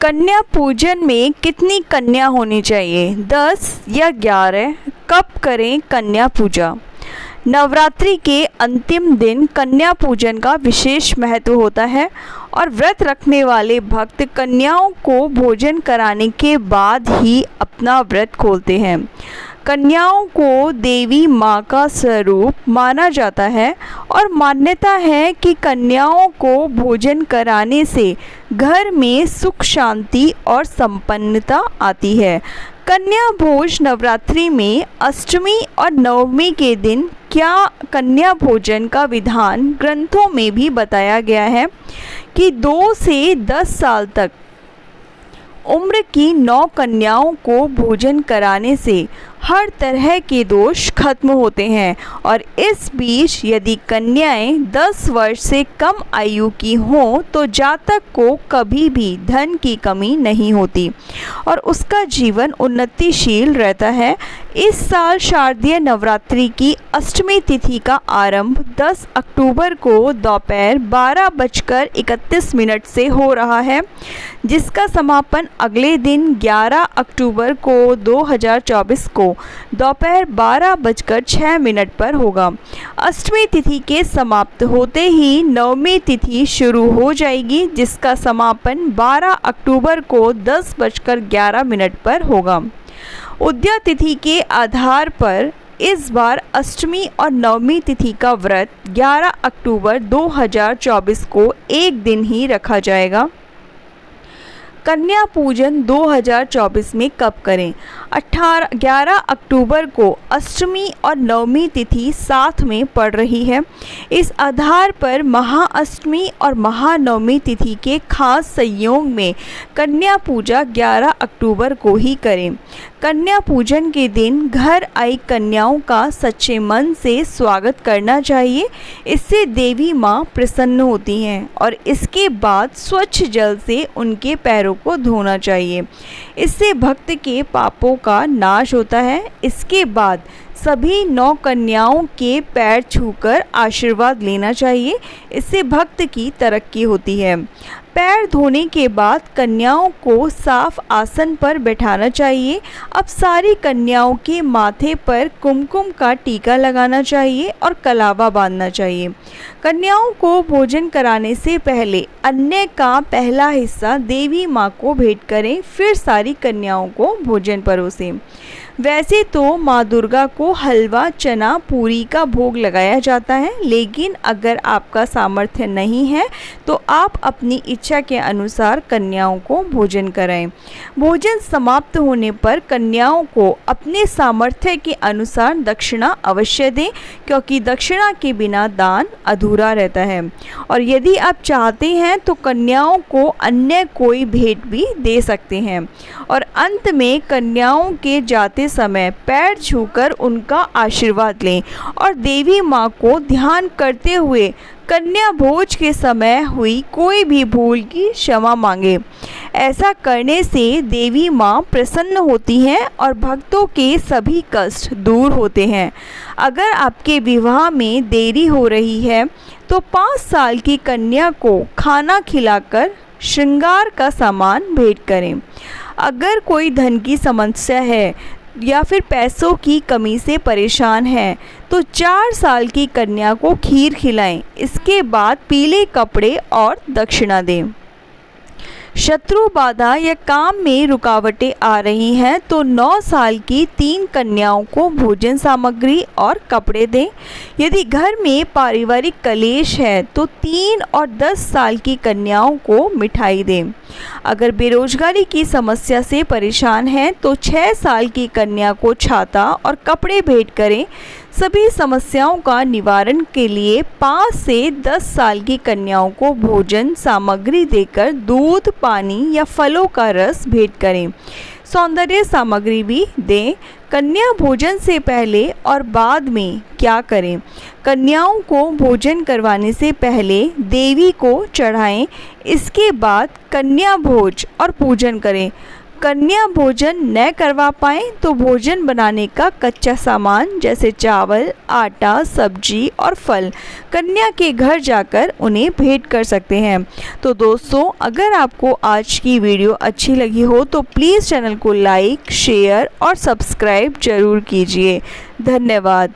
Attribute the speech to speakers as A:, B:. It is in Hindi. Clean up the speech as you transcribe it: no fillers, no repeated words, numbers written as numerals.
A: कन्या पूजन में कितनी कन्या होनी चाहिए, 10 या 11? कब करें कन्या पूजा? नवरात्रि के अंतिम दिन कन्या पूजन का विशेष महत्व होता है और व्रत रखने वाले भक्त कन्याओं को भोजन कराने के बाद ही अपना व्रत खोलते हैं। कन्याओं को देवी माँ का स्वरूप माना जाता है और मान्यता है कि कन्याओं को भोजन कराने से घर में सुख शांति और संपन्नता आती है। कन्या भोज नवरात्रि में अष्टमी और नवमी के दिन क्या कन्या भोजन का विधान ग्रंथों में भी बताया गया है कि 2 से 10 साल तक उम्र की 9 कन्याओं को भोजन कराने से हर तरह के दोष खत्म होते हैं और इस बीच यदि कन्याएं 10 वर्ष से कम आयु की हों तो जातक को कभी भी धन की कमी नहीं होती और उसका जीवन उन्नतिशील रहता है। इस साल शारदीय नवरात्रि की अष्टमी तिथि का आरंभ 10 अक्टूबर को दोपहर 12:31 से हो रहा है, जिसका समापन अगले दिन 11 अक्टूबर को 2024 को दोपहर 12:06 पर होगा। अष्टमी तिथि के समाप्त होते ही नवमी तिथि शुरू हो जाएगी, जिसका समापन 12 अक्टूबर को 10:11 पर होगा। उदया तिथि के आधार पर इस बार अष्टमी और नवमी तिथि का व्रत 11 अक्टूबर 2024 को एक दिन ही रखा जाएगा। कन्या पूजन 2024 में कब करें? 11 अक्टूबर को अष्टमी और नवमी तिथि साथ में पड़ रही है। इस आधार पर महाअष्टमी और महानवमी तिथि के खास संयोग में कन्या पूजा 11 अक्टूबर को ही करें। कन्या पूजन के दिन घर आई कन्याओं का सच्चे मन से स्वागत करना चाहिए। इससे देवी माँ प्रसन्न होती हैं और इसके बाद स्वच्छ जल से उनके पैरों को धोना चाहिए। इससे भक्त के पापों का नाश होता है। इसके बाद सभी 9 कन्याओं के पैर छूकर आशीर्वाद लेना चाहिए। इससे भक्त की तरक्की होती है। पैर धोने के बाद कन्याओं को साफ आसन पर बैठाना चाहिए। अब सारी कन्याओं के माथे पर कुमकुम का टीका लगाना चाहिए और कलावा बांधना चाहिए। कन्याओं को भोजन कराने से पहले अन्न का पहला हिस्सा देवी माँ को भेंट करें, फिर सारी कन्याओं को भोजन परोसें। वैसे तो माँ दुर्गा को हलवा, चना, पूरी का भोग लगाया जाता है, लेकिन अगर आपका सामर्थ्य नहीं है तो आप अपनी इच्छा के अनुसार कन्याओं को भोजन कराएं। भोजन समाप्त होने पर कन्याओं को अपने सामर्थ्य के अनुसार दक्षिणा अवश्य दें, क्योंकि दक्षिणा के बिना दान अधूरा रहता है। और यदि आप चाहते हैं तो कन्याओं को अन्य कोई भेंट भी दे सकते हैं। और अंत में कन्याओं के जाते समय पैर छूकर उनका आशीर्वाद लें और देवी माँ को ध्यान करते हुए कन्या भोज के समय हुई कोई भी भूल की क्षमा मांगे। ऐसा करने से देवी माँ प्रसन्न होती हैं और भक्तों के सभी कष्ट दूर होते हैं। अगर आपके विवाह में देरी हो रही है तो 5 साल की कन्या को खाना खिलाकर श्रृंगार का सामान भेंट करें। अगर कोई धन की समस्या है या फिर पैसों की कमी से परेशान है तो 4 साल की कन्या को खीर खिलाएं। इसके बाद पीले कपड़े और दक्षिणा दें। शत्रु बाधा या काम में रुकावटें आ रही हैं तो 9 साल की 3 कन्याओं को भोजन सामग्री और कपड़े दें। यदि घर में पारिवारिक कलेश है तो 3 और 10 साल की कन्याओं को मिठाई दें। अगर बेरोजगारी की समस्या से परेशान हैं तो 6 साल की कन्या को छाता और कपड़े भेंट करें। सभी समस्याओं का निवारण के लिए 5 से 10 साल की कन्याओं को भोजन सामग्री देकर दूध, पानी या फलों का रस भेंट करें। सौंदर्य सामग्री भी दें। कन्या भोजन से पहले और बाद में क्या करें? कन्याओं को भोजन करवाने से पहले देवी को चढ़ाएं। इसके बाद कन्या भोज और पूजन करें। कन्या भोजन न करवा पाएँ तो भोजन बनाने का कच्चा सामान जैसे चावल, आटा, सब्जी और फल कन्या के घर जाकर उन्हें भेंट कर सकते हैं। तो दोस्तों, अगर आपको आज की वीडियो अच्छी लगी हो तो प्लीज़ चैनल को लाइक, शेयर और सब्सक्राइब ज़रूर कीजिए। धन्यवाद।